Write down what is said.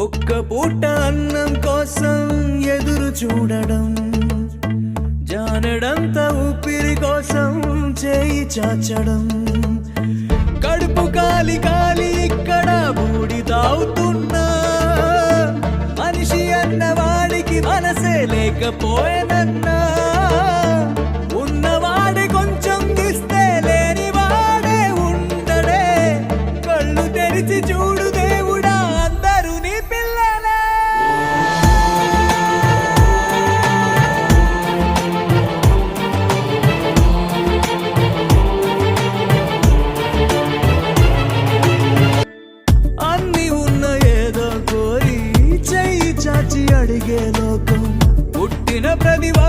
ఒక్క పూట అన్నం కోసం ఎదురు చూడడం, జానడంత ఊపిరి కోసం చేయి చాచడం, కడుపు కాలి కాలి ఇక్కడ బూడి తాగుతున్నా, మనిషి అన్నవాడికి మనసే లేకపోయేనన్నా, ఉన్నవాడి కొంచెం ఇస్తే లేని వాడే ఉండడే, కళ్ళు తెరిచి చూడు దేవుడా అందరూ నీ పిల్లలే. అన్ని ఉన్న ఏదో కోరి చెయ్యి చాచి అడిగే లోకం, పుట్టిన ప్రతివా